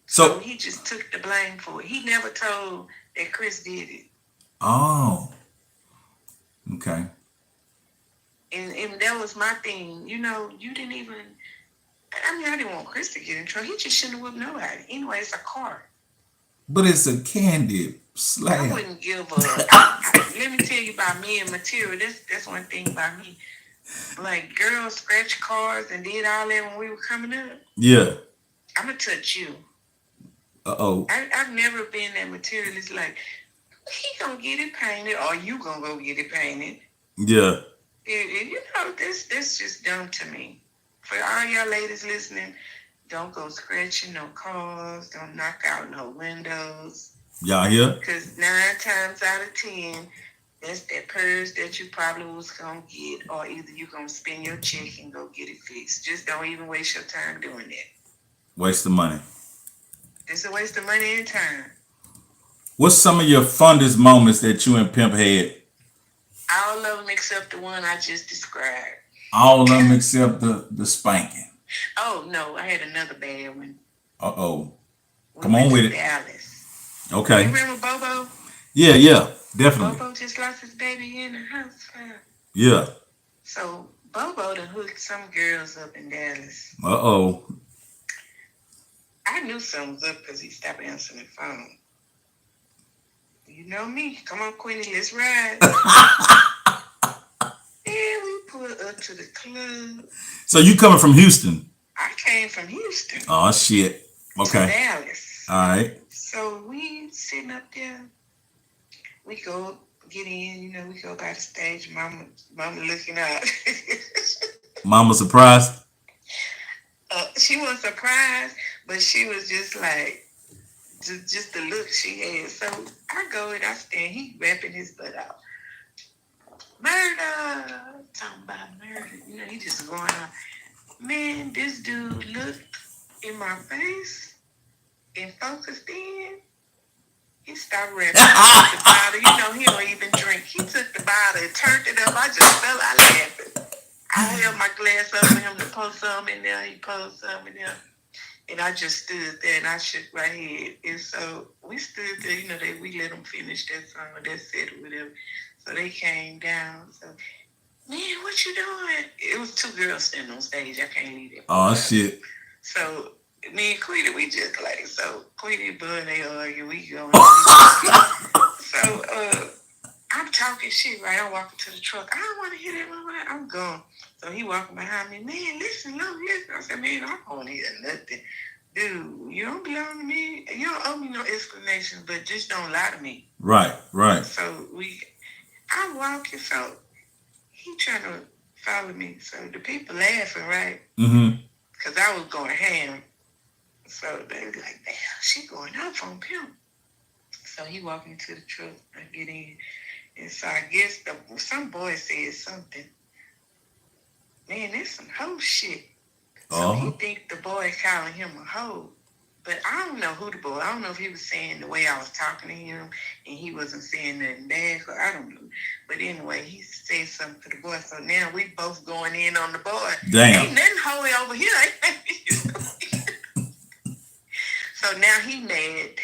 So he just took the blame for it. He never told that Chris did it. Oh. Okay. And that was my thing. You know, you didn't even. I mean, I didn't want Chris to get in trouble. He just shouldn't have whipped nobody. Anyway, it's a car. But it's a candy slab. I wouldn't give a. Let me tell you about me and material. That's one thing about me. Like, girls scratch cars and did all that when we were coming up. Yeah. I'm going to touch you. Uh-oh. I've never been that materialist. Like, he going to get it painted or you going to go get it painted. Yeah. You know, that's just dumb to me. For all y'all ladies listening, don't go scratching no cars. Don't knock out no windows. Y'all hear? Because 9 times out of 10, that's that purse that you probably was going to get, or either you going to spend your check and go get it fixed. Just don't even waste your time doing that. Waste of money. It's a waste of money and time. What's some of your fondest moments that you and Pimp had? All of them except the one I just described. All of them except the spanking. Oh, no, I had another bad one. Uh-oh. We Come on with it. Dallas. Okay. You remember Bobo? Yeah, definitely. Bobo just lost his baby in the house. Yeah. So Bobo done hooked some girls up in Dallas. Uh-oh. I knew something was up because he stopped answering the phone. You know me. Come on, Queenie, let's ride. And we pulled up to the club. So you coming from Houston? I came from Houston. Oh, shit. Okay. To Dallas. All right. So we sitting up there. We go get in, you know, we go by the stage. Mama looking out. Mama surprised? She wasn't surprised, but she was just like, just the look she had. So I go and I stand. He rapping his butt out. Murder! Talking about murder. You know, he just going on. Man, this dude looked in my face and focused in. He stopped rapping. He took the bottle. You know, he don't even drink. He took the bottle and turned it up. I just fell out laughing. I held my glass up for him to pour some in there. He poured some in there. And I just stood there and I shook my head. And so we stood there, you know, we let them finish that song or that set or whatever. So they came down. So, man, what you doing? It was 2 girls standing on stage. I can't leave it. Oh, shit. So me and Queenie, we just like, so Queenie and Bud, they argue, we going. So I'm talking shit, right? I'm walking to the truck. I don't want to hear that one. I'm gone. So he walking behind me. Man, listen, no, listen. I said, man, I don't want to hear nothing. Dude, you don't belong to me. You don't owe me no explanation, but just don't lie to me. Right. So I'm walking, so he trying to follow me. So the people laughing, right? Mm-hmm. Because I was going ham. So they was like, damn, she going off on Pimp. So he walked into the truck and get in. And so I guess some boy said something. Man, that's some hoe shit. So he think the boy calling him a hoe. But I don't know who the boy. I don't know if he was saying the way I was talking to him and he wasn't saying nothing bad. Or I don't know. But anyway, he said something to the boy. So now we both going in on the boy. Damn. Ain't nothing holy over here. So now he mad.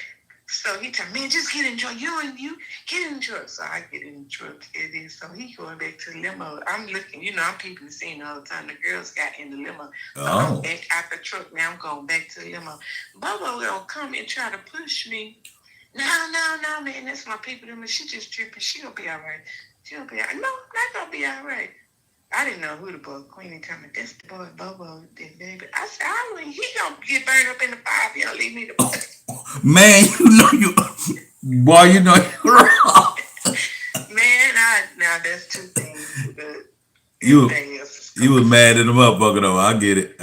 So he told me, man, just get in the truck. You get in the truck. So I get in the truck. So he going back to the limo. I'm looking, you know, I'm peeping the scene all the time. The girls got in the limo. So I'm back out the truck. Now I'm going back to the limo. Bobo gonna come and try to push me. No, man, that's my people. She just tripping. She gonna be all right. She'll be all right. No, not gonna be all right. I didn't know who the boy, Queenie, coming. That's the boy, Bobo, that baby. I said, he gonna get burned up in the fire if you don't leave me the boy. Man, you know boy, you know you're wrong. Man, now that's 2 things. You was mad at the motherfucker though. I get it.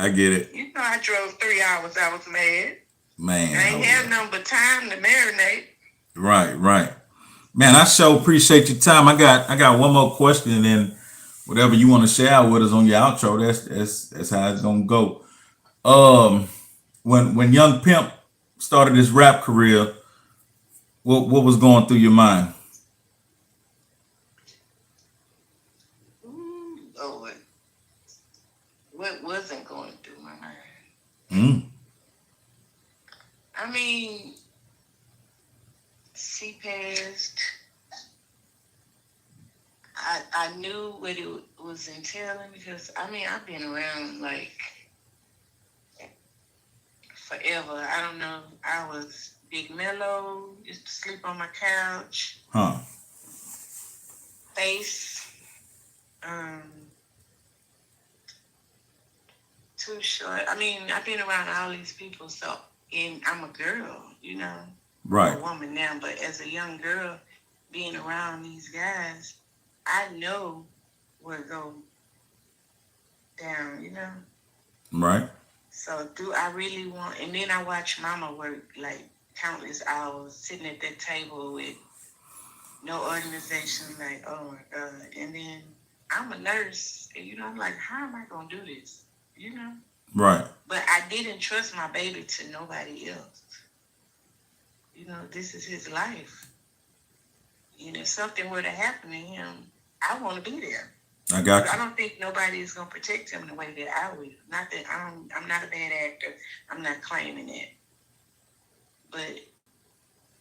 You know, I drove 3 hours. I was mad. Man, I ain't have nothing but time to marinate. Right. Man, I sure appreciate your time. I got one more question, and then whatever you want to share with us on your outro, that's how it's gonna go. When young Pimp started his rap career, what was going through your mind? Lord, what wasn't going through my mind? Mm. I mean, I knew what it was entailing because I mean I've been around like forever. I don't know. I was big mellow, used to sleep on my couch. Huh. Face, too short. I mean, I've been around all these people, so and I'm a girl, you know. Right. I'm a woman now, but as a young girl, being around these guys, I know where it go down, you know. Right. So do I really want? And then I watch Mama work like countless hours, sitting at that table with no organization. Like, oh my God! And then I'm a nurse, and you know, I'm like, how am I gonna do this? You know. Right. But I didn't trust my baby to nobody else. You know, this is his life. And if something were to happen to him, I want to be there. I got you. I don't think nobody is going to protect him the way that I will. Not that I'm not a bad actor. I'm not claiming it. But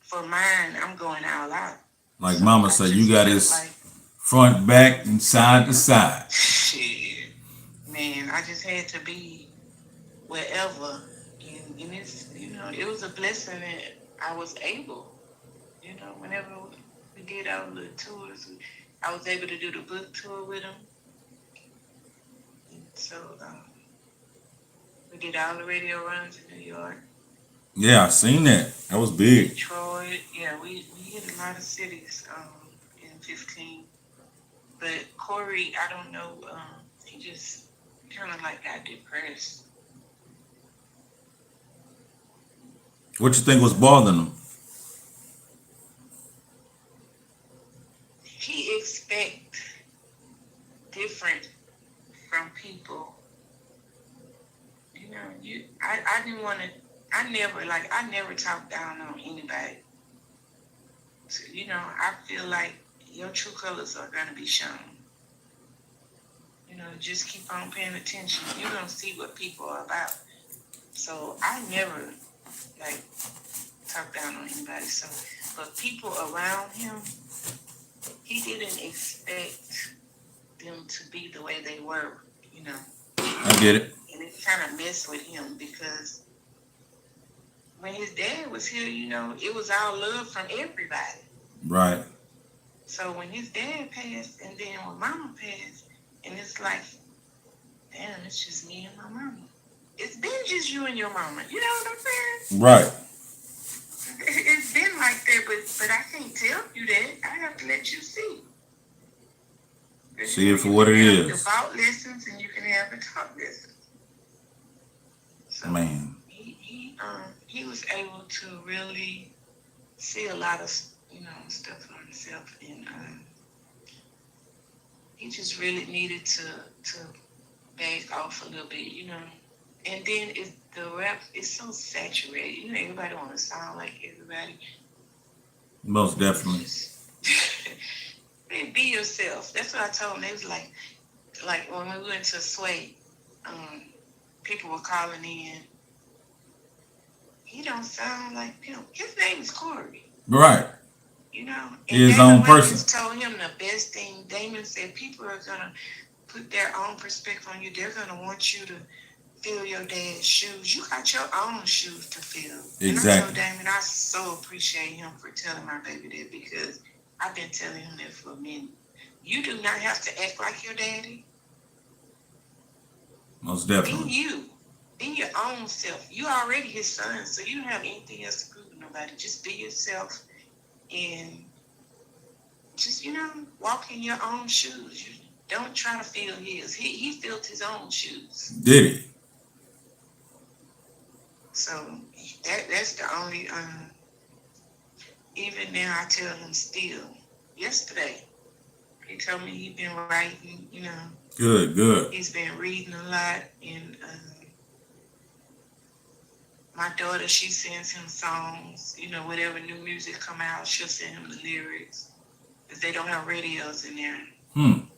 for mine, I'm going all out. Like So Mama I said, just you got felt his like, front, back, and side to side. shit. Man, I just had to be wherever. And it's, you know, it was a blessing that I was able, you know, whenever we did our little tours, I was able to do the book tour with him. And so we did all the radio runs in New York. Yeah, I seen that. That was big. Detroit. Yeah, we hit a lot of cities in 15. But Corey, I don't know, he just kind of like got depressed. What you think was bothering him? He expect different from people. You know, I didn't want to. I never talk down on anybody. So, you know, I feel like your true colors are gonna be shown. You know, just keep on paying attention. You're gonna see what people are about. So I never like talk down on anybody. So, but people around him, he didn't expect them to be the way they were. You know. I get it. And it kind of messed with him because when his dad was here, you know, it was all love from everybody. Right. So when his dad passed and then when Mama passed, and it's like, damn, it's just me and my mama. It's been just you and your mama. You know what I'm saying? Right. It's been like that, but I can't tell you that. I have to let you see. See it for what it is. You can have the about lessons and you can have the talk lessons. So Man. He was able to really see a lot of, you know, stuff for himself, and he just really needed to back off a little bit, you know. And then the rap is so saturated. You know, everybody want to sound like everybody. Most definitely. Be yourself. That's what I told him. They was like when we went to Sway, people were calling in. He don't sound like Pimp. His name is Cory. Right. You know, and his own person. Told him the best thing. Damon said people are gonna put their own perspective on you. They're gonna want you to fill your dad's shoes. You got your own shoes to fill. Exactly. And I told Damon, I so appreciate him for telling my baby that because I've been telling him that for a minute. You do not have to act like your daddy. Most definitely. Be you. Be your own self. You already his son, so you don't have anything else to prove to nobody. Just be yourself and just, you know, walk in your own shoes. You don't try to fill his. He filled his own shoes. Did he? So that's the only even now I tell him still. Yesterday, he told me he'd been writing, you know. Good. He's been reading a lot, and my daughter, she sends him songs, you know, whatever new music come out, she'll send him the lyrics. Because they don't have radios in there. And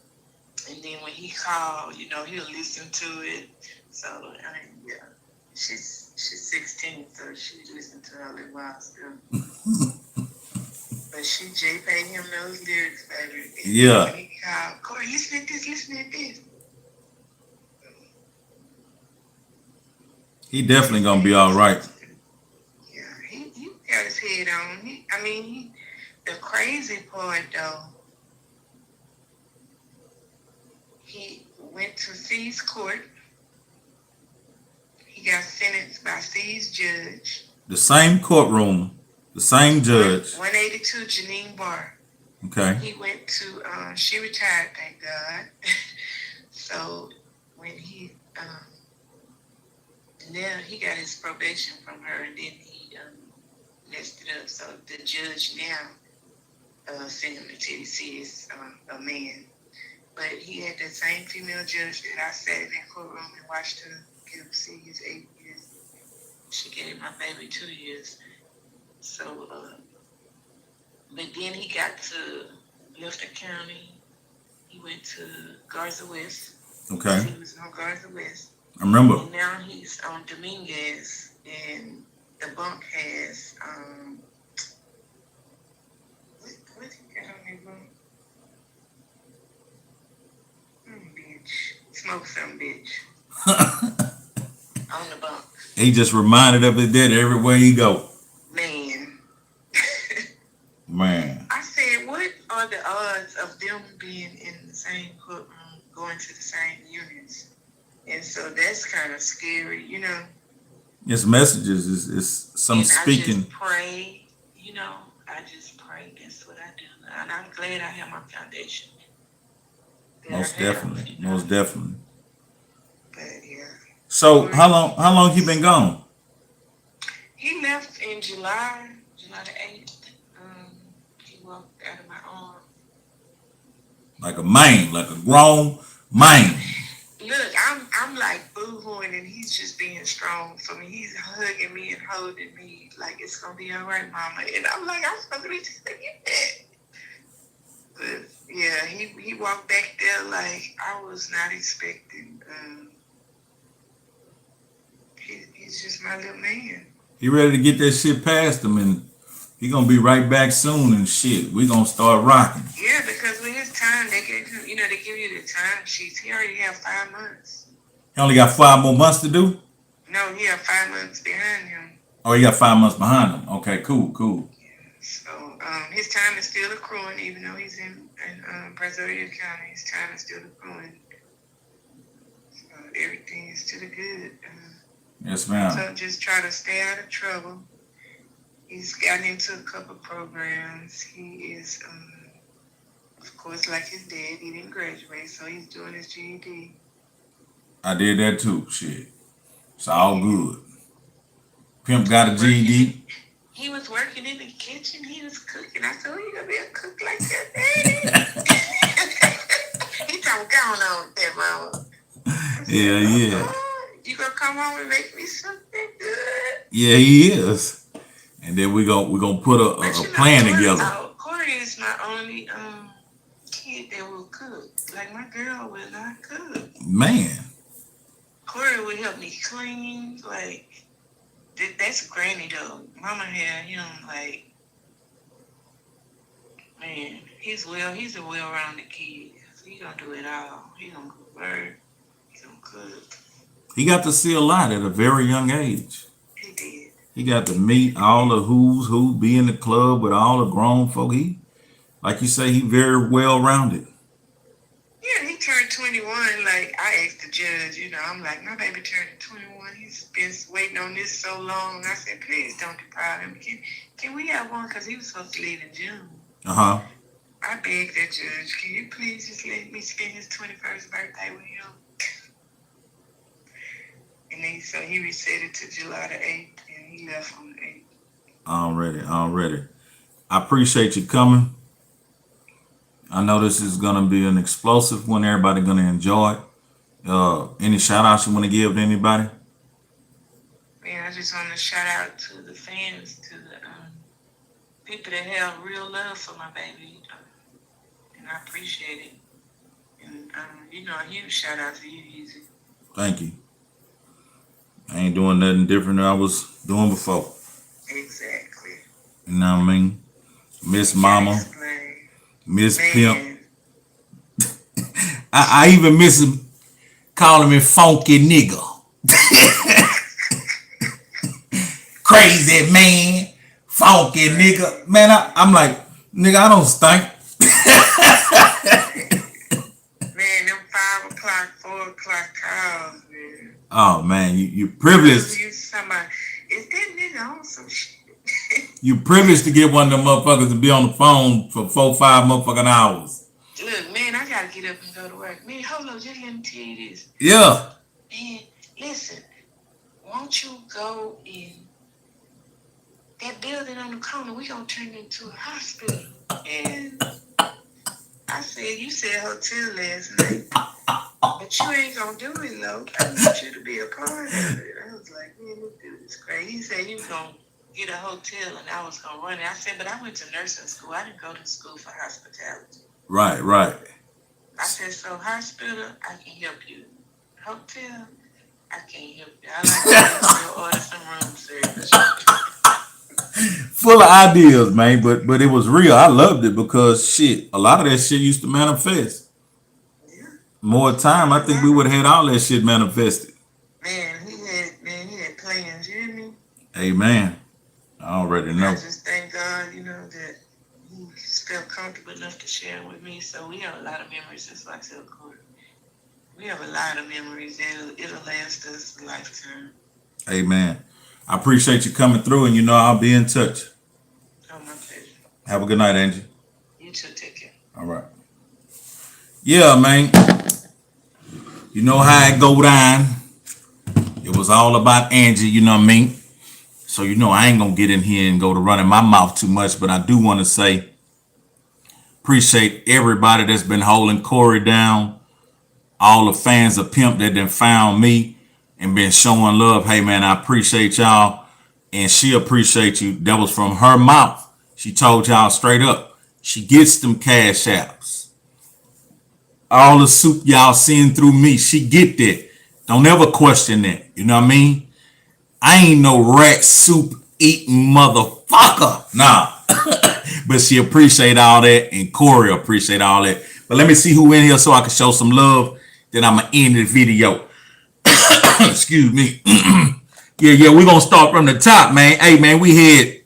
then when he called, you know, he'll listen to it. So, I mean, yeah. She's 16, so she listened to all that wild stuff. But she J paid him those lyrics, baby. And Yeah. when he called, Cory, listen to this. He definitely gonna be all right. Yeah, he got his head on. The crazy part though, he went to C's court. He got sentenced by C's judge. The same courtroom, the same judge. 182 Janine Barr. Okay. He went to, she retired, thank God. So when he, now he got his probation from her, and then he messed it up. So the judge now sent him to Tennessee as a man. But he had that same female judge that I sat in that courtroom and watched her get him see his 8 years. She gave my baby 2 years. So, but then he got to Lifter County. He went to Garza West. Okay. He was on Garza West. I remember. And now he's on Dominguez, and the bunk has what he got on that bunk? Bitch, smoke some bitch on the bunk. He just reminded of it that everywhere he go. Man. Man. I said, what are the odds of them being in the same courtroom, going to the same units? And so that's kind of scary, you know. His messages is some and speaking. I just pray, you know. I just pray. That's what I do. And I'm glad I have my foundation. Most definitely. You know? Most definitely. But yeah. So how long he been gone? He left in July the 8th. He walked out of my arm. Like a man, like a grown man. Look, I'm like boo-hooing, and he's just being strong for me. He's hugging me and holding me like it's gonna be all right, mama. And I'm like, I'm supposed to be just thinking that. But yeah, he walked back there like I was not expecting. He's just my little man. He ready to get that shit past him, and he gonna be right back soon and shit. We gonna start rocking. Yeah, because with his time, they give him, you know, they give you the time sheets. He already have 5 months. He only got 5 more months to do? No, he have 5 months behind him. Oh, he got 5 months behind him. Okay, cool. Yeah, so his time is still accruing, even though he's in Brazoria County. His time is still accruing. So everything is to the good. Yes, ma'am. So just try to stay out of trouble. He's gotten into a couple programs. He is, of course, like his dad, he didn't graduate, so he's doing his GED. I did that too, shit. It's all good. Pimp got a GED. He was working in the kitchen. He was cooking. I said, "Oh, you gonna be a cook like that, Daddy?" He told me, "Go on with that, Mama." Yeah. Oh, you gonna come home and make me something good? Yeah, he is. And then we're gonna put a plan together. Cory is my only kid that will cook. Like, my girl will not cook. Man. Cory would help me clean. Like, that's granny though. Mama had him like, man, he's a well-rounded kid. So he gonna do it all. He gonna go work. He gonna cook. He got to see a lot at a very young age. He did. He got to meet all the who's who, be in the club with all the grown folk. He, like you say, he very well-rounded. Yeah, he turned 21. Like, I asked the judge, you know, I'm like, my baby turned 21. He's been waiting on this so long. I said, please don't deprive him. Can we have one? Because he was supposed to leave in June. Uh-huh. I begged that judge, can you please just let me spend his 21st birthday with him? And then, so he reset it to July the 8th, and he left on the 8th. Already. I appreciate you coming. I know this is going to be an explosive one. Everybody going to enjoy it. Any shout-outs you want to give to anybody? Man, I just want to shout out to the fans, to the people that have real love for my baby. And I appreciate it. And, you know, a huge shout-out to you, Easy. Thank you. I ain't doing nothing different than I was doing before. Exactly. You know what I mean? Miss Mama, Man. Miss Man. Pimp. I even miss him calling me funky nigga. Crazy man, funky nigga. Man, I'm like, nigga, I don't stink. Man, them 5 o'clock, 4 o'clock calls, man. Oh man, you privileged. You talking about, is that nigga on some shit? You privileged to get one of them motherfuckers to be on the phone for 4-5 motherfucking hours. Look, man, I gotta get up and go to work. Man, hold on, just let me tell you this. Yeah. Man, listen, won't you go in that building on the corner? We gonna turn it into a hospital. And I said, you said hotel last night, but you ain't gonna do it, though. I need you to be a part of it. I was like, man, this dude is crazy. He said he was gonna get a hotel and I was gonna run it. I said, but I went to nursing school. I didn't go to school for hospitality. Right. I said, so hospital, I can help you. Hotel, I can't help you. I like to go order some room service. Full of ideas, man, but it was real. I loved it because shit, a lot of that shit used to manifest. Yeah. More time, I think we would have had all that shit manifested. Man, he had plans, you hear me? Amen. I already know. I just thank God, that he felt comfortable enough to share it with me. So we have a lot of memories, just like I Cory. We have a lot of memories, and it'll last us a lifetime. Amen. I appreciate you coming through, and I'll be in touch. Oh, my pleasure. Have a good night, Angie. You too, take care. All right. Yeah, man. You know how it go down. It was all about Angie, you know what I mean? So, I ain't going to get in here and go to running my mouth too much, but I do want to say, appreciate everybody that's been holding Cory down, all the fans of Pimp that done found me and been showing love. Hey, man, I appreciate y'all, and she appreciate you. That was from her mouth. She told y'all straight up. She gets them cash apps. All the soup y'all seeing through me, she get that. Don't ever question that. You know what I mean? I ain't no rat soup eating motherfucker. Nah. But she appreciate all that, and Cory appreciate all that. But let me see who in here so I can show some love. Then I'm going to end the video. Excuse me. Yeah, we're going to start from the top, man. Hey, man, we had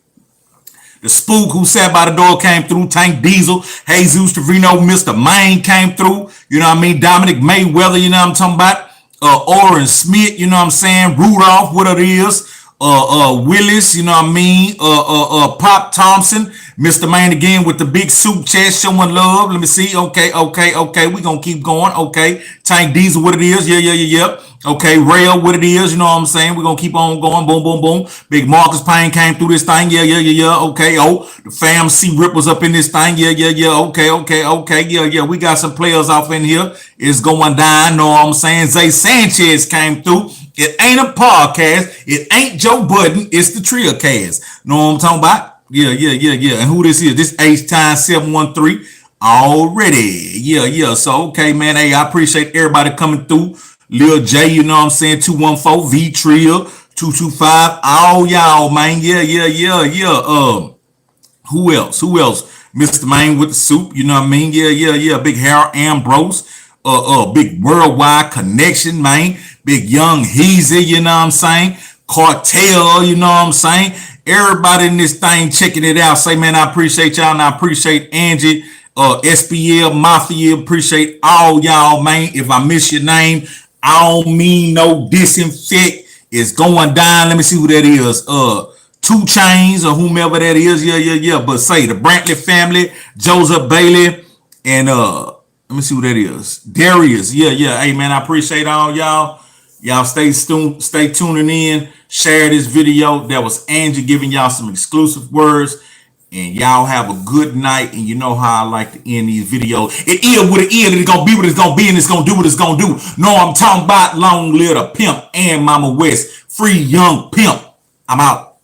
the Spook who sat by the door came through. Tank Diesel, Jesus Trevino, Mr. Maine came through. You know what I mean? Dominic Mayweather, you know what I'm talking about? Oren Smith, you know what I'm saying? Rudolph, what it is. Willis, you know what I mean? Pop Thompson, Mr. Maine again with the big soup chest showing love. Let me see. Okay. We gonna keep going. Okay. Tank Diesel, what it is? Yeah. Okay, Rail, what it is? You know what I'm saying? We're gonna keep on going. Boom. Big Marcus Payne came through this thing. Yeah. Okay. Oh, the Fam C Rip was up in this thing. Yeah. Okay. Yeah. We got some players off in here. It's going down. Know what I'm saying? Zay Sanchez came through. It ain't a podcast. It ain't Joe Budden. It's the Trillgear.biz. Know what I'm talking about? Yeah. And who this is? This H-Time 713 already. Yeah. So, okay, man. Hey, I appreciate everybody coming through. Lil J, you know what I'm saying? 214, V Trill, 225. All y'all, man. Yeah. Who else? Mr. Maine with the soup. You know what I mean? Yeah. Big Harold Ambrose. Big Worldwide Connection, man. Big Young Heezy, you know what I'm saying? Cartel, you know what I'm saying? Everybody in this thing checking it out. Say, man, I appreciate y'all, and I appreciate Angie, SPL, Mafia, appreciate all y'all, man. If I miss your name, I don't mean no disinfect. It's going down. Let me see who that is. 2 Chains or whomever that is. Yeah. But say the Brantley family, Joseph Bailey, and let me see who that is. Darius. Yeah. Hey, man, I appreciate all y'all. Y'all stay tuning in. Share this video. That was Angie giving y'all some exclusive words. And y'all have a good night. And you know how I like to end these videos. It is what it is. It's going to be what it's going to be. And it's going to do what it's going to do. No, I'm talking about long live the Pimp and Mama Wes. Free young Pimp. I'm out.